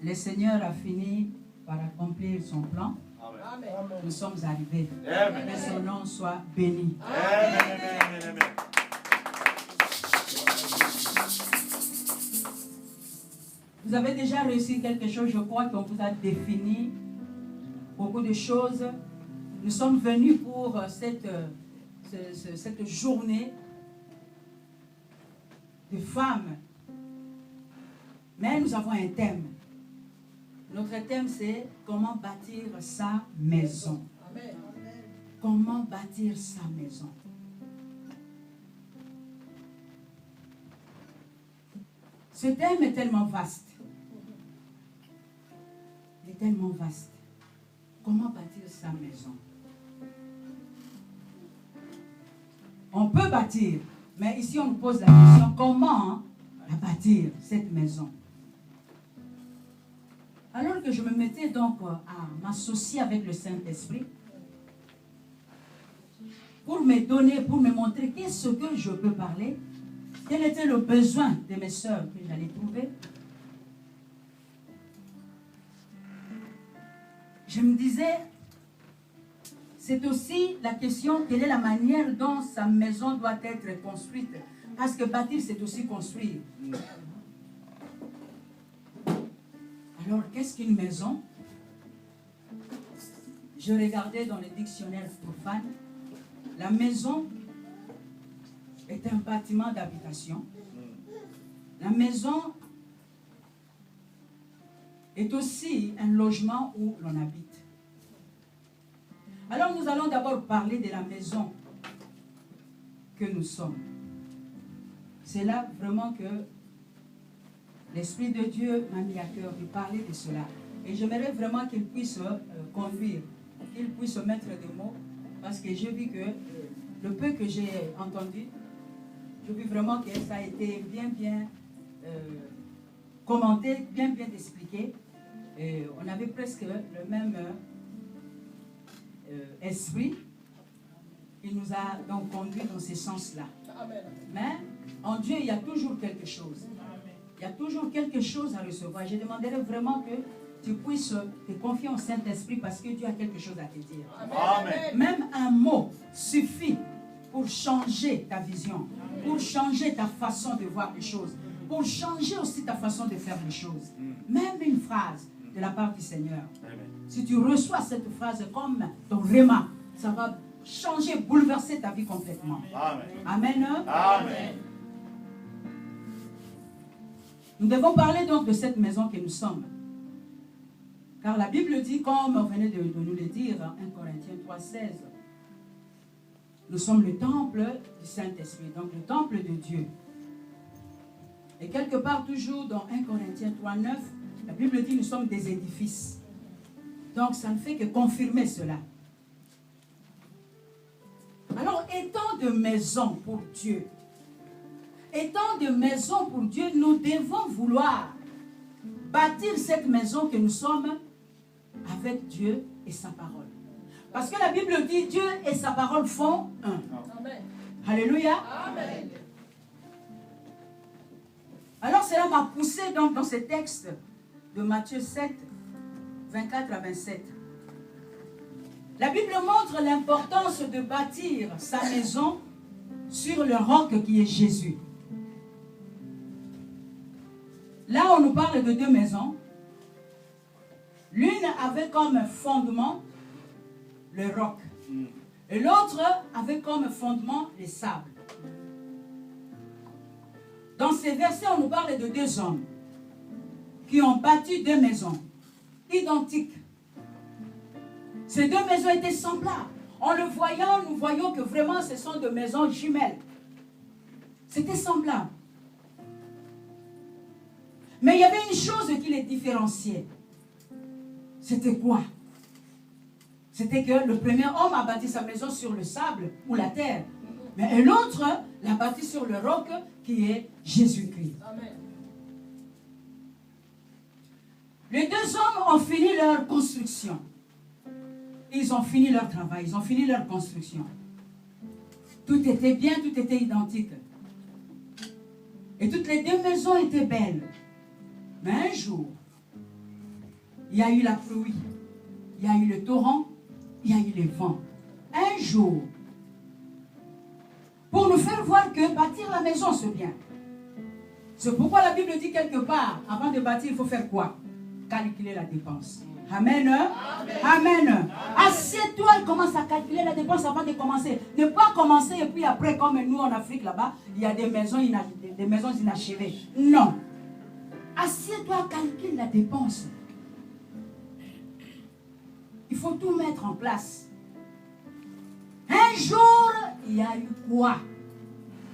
le Seigneur a fini par accomplir son plan. Amen. Nous sommes arrivés. Amen. Que son nom soit béni. Amen. Vous avez déjà réussi quelque chose, je crois qu'on vous a défini beaucoup de choses. Nous sommes venus pour cette journée de femmes. Mais nous avons un thème. Notre thème, c'est comment bâtir sa maison. Amen. Comment bâtir sa maison. Ce thème est tellement vaste. Il est tellement vaste. Comment bâtir sa maison? On peut bâtir, mais ici on nous pose la question, comment la bâtir, cette maison? Alors que je me mettais donc à m'associer avec le Saint-Esprit, pour me donner, pour me montrer qu'est-ce que je peux parler, quel était le besoin de mes sœurs que j'allais trouver, je me disais, c'est aussi la question, quelle est la manière dont sa maison doit être construite. Parce que bâtir, c'est aussi construire. Alors, qu'est-ce qu'une maison? Je regardais dans le dictionnaire profane. La maison est un bâtiment d'habitation. La maison est aussi un logement où l'on habite. Alors nous allons d'abord parler de la maison que nous sommes. C'est là vraiment que l'Esprit de Dieu m'a mis à cœur de parler de cela. Et j'aimerais vraiment qu'il puisse conduire, qu'il puisse mettre des mots, parce que j'ai vu que le peu que j'ai entendu, j'ai vu vraiment que ça a été bien commenté, bien expliqué. Et on avait presque le même esprit. Il nous a donc conduit dans ce sens-là. Mais en Dieu, il y a toujours quelque chose. Il y a toujours quelque chose à recevoir. Je demanderais vraiment que tu puisses te confier au Saint-Esprit parce que Dieu a quelque chose à te dire. Amen. Même un mot suffit pour changer ta vision, pour changer ta façon de voir les choses, pour changer aussi ta façon de faire les choses. Même une phrase de la part du Seigneur. Amen. Si tu reçois cette phrase comme ton réma, ça va changer, bouleverser ta vie complètement. Amen. Amen. Amen. Nous devons parler donc de cette maison que nous sommes. Car la Bible dit, comme on venait de nous le dire, 1 Corinthiens 3,16, nous sommes le temple du Saint-Esprit, donc le temple de Dieu. Et quelque part, toujours dans 1 Corinthiens 3,9, la Bible dit, nous sommes des édifices. Donc, ça ne fait que confirmer cela. Alors, étant de maison pour Dieu, étant de maison pour Dieu, nous devons vouloir bâtir cette maison que nous sommes avec Dieu et sa parole. Parce que la Bible dit, Dieu et sa parole font un. Amen. Alléluia. Amen. Alors cela m'a poussé donc dans ce texte de Matthieu 7, 24 à 27. La Bible montre l'importance de bâtir sa maison sur le roc qui est Jésus. Là, on nous parle de deux maisons. L'une avait comme fondement le roc. Et l'autre avait comme fondement les sables. Dans ces versets, on nous parle de deux hommes qui ont bâti deux maisons identiques. Ces deux maisons étaient semblables. En le voyant, nous voyons que vraiment ce sont deux maisons jumelles. C'était semblable. Mais il y avait une chose qui les différenciait. C'était quoi? C'était que le premier homme a bâti sa maison sur le sable ou la terre. Mais l'autre l'a bâti sur le roc qui est Jésus-Christ. Amen. Les deux hommes ont fini leur construction. Ils ont fini leur travail, ils ont fini leur construction. Tout était bien, tout était identique. Et toutes les deux maisons étaient belles. Mais un jour, il y a eu la pluie, il y a eu le torrent, il y a eu les vents. Un jour, pour nous faire voir que bâtir la maison, c'est bien. C'est pourquoi la Bible dit quelque part, avant de bâtir, il faut faire quoi? Calculer la dépense. Amen. Amen. Assieds-toi et commence à calculer la dépense avant de commencer. Ne pas commencer et puis après, comme nous en Afrique là-bas, il y a des maisons inachevées. Non. Assieds-toi, calcule la dépense. Il faut tout mettre en place. Un jour, il y a eu quoi?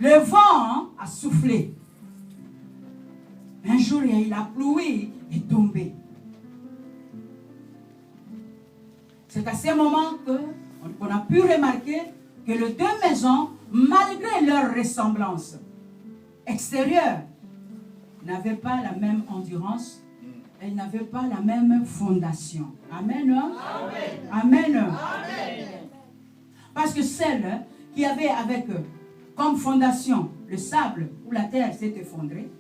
Le vent a soufflé. Un jour, il y a eu la pluie est tombée. C'est à ce moment qu'on a pu remarquer que les deux maisons, malgré leur ressemblance extérieure, n'avaient pas la même endurance, elles n'avaient pas la même fondation. Amen. Amen. Amen. Parce que celle qui avait avec comme fondation le sable où la terre s'est effondrée,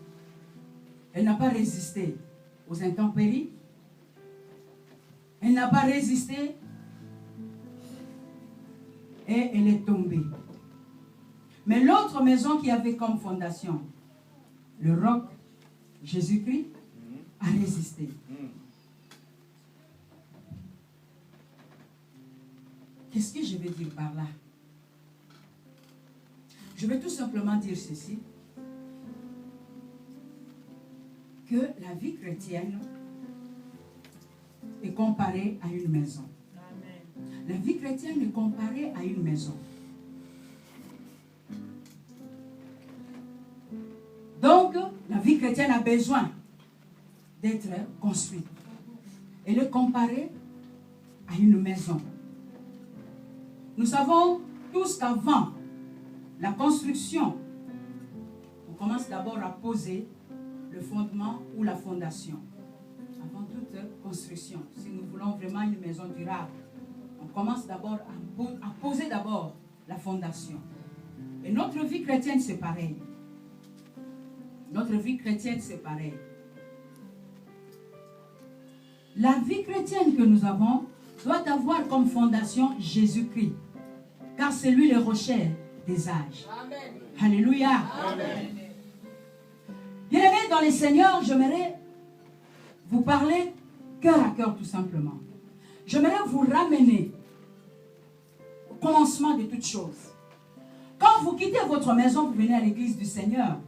elle n'a pas résisté aux intempéries. Elle n'a pas résisté et elle est tombée. Mais l'autre maison qui avait comme fondation le roc, Jésus-Christ, a résisté. Qu'est-ce que je veux dire par là? Je vais tout simplement dire ceci, que la vie chrétienne est comparée à une maison. La vie chrétienne est comparée à une maison. Donc, la vie chrétienne a besoin d'être construite. Elle est comparée à une maison. Nous savons tous qu'avant la construction, on commence d'abord à poser le fondement ou la fondation. Avant toute construction, si nous voulons vraiment une maison durable, on commence d'abord à poser d'abord la fondation. Et notre vie chrétienne, c'est pareil. Notre vie chrétienne, c'est pareil. La vie chrétienne que nous avons doit avoir comme fondation Jésus-Christ, car c'est lui le rocher des âges. Amen. Alléluia. Amen. Bien-aimés dans les Seigneurs, j'aimerais vous parler cœur à cœur tout simplement. J'aimerais vous ramener au commencement de toutes choses. Quand vous quittez votre maison, vous venez à l'église du Seigneur.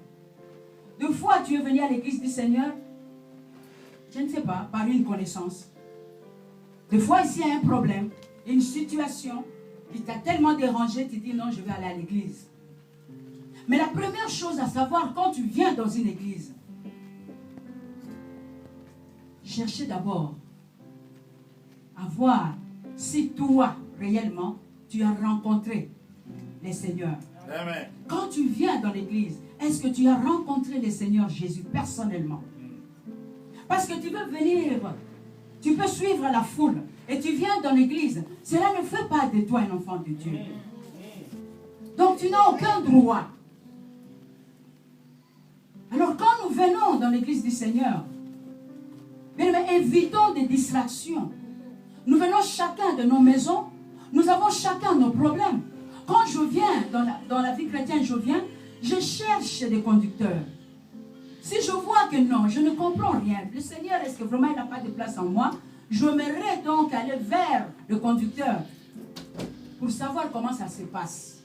Deux fois, tu es venu à l'église du Seigneur, je ne sais pas, par une connaissance. Des fois, ici, il y a un problème, une situation qui t'a tellement dérangé, tu dis non, je vais aller à l'église. Mais la première chose à savoir, quand tu viens dans une église, cherchez d'abord à voir si toi, réellement, tu as rencontré le Seigneur. Amen. Quand tu viens dans l'église, est-ce que tu as rencontré le Seigneur Jésus personnellement? Parce que tu veux venir, tu peux suivre la foule et tu viens dans l'église. Cela ne fait pas de toi un enfant de Dieu. Donc tu n'as aucun droit. Alors quand nous venons dans l'église du Seigneur, évitons des distractions. Nous venons chacun de nos maisons, nous avons chacun nos problèmes. Quand je viens dans la vie chrétienne, je cherche des conducteurs. Si je vois que non, je ne comprends rien, le Seigneur, est-ce que vraiment il n'a pas de place en moi? J'aimerais donc aller vers le conducteur pour savoir comment ça se passe.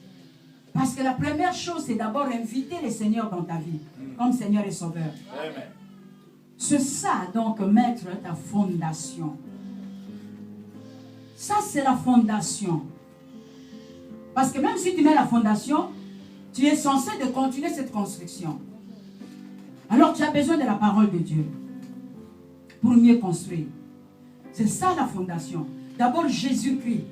Parce que la première chose, c'est d'abord inviter le Seigneur dans ta vie, comme Seigneur et Sauveur. Amen. C'est ça, donc, mettre ta fondation. Ça, c'est la fondation. Parce que même si tu mets la fondation, tu es censé de continuer cette construction. Alors, tu as besoin de la parole de Dieu pour mieux construire. C'est ça la fondation. D'abord, Jésus-Christ.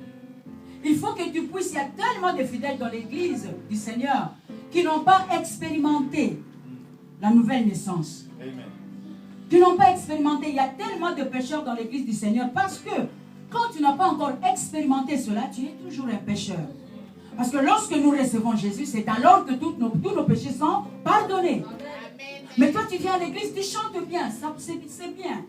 Il faut que tu puisses, il y a tellement de fidèles dans l'église du Seigneur qui n'ont pas expérimenté la nouvelle naissance. Amen. Qui n'ont pas expérimenté. Il y a tellement de pécheurs dans l'église du Seigneur parce que quand tu n'as pas encore expérimenté cela, tu es toujours un pécheur. Parce que lorsque nous recevons Jésus, c'est alors que tous nos péchés sont pardonnés. Mais toi, tu viens à l'église, tu chantes bien, c'est bien.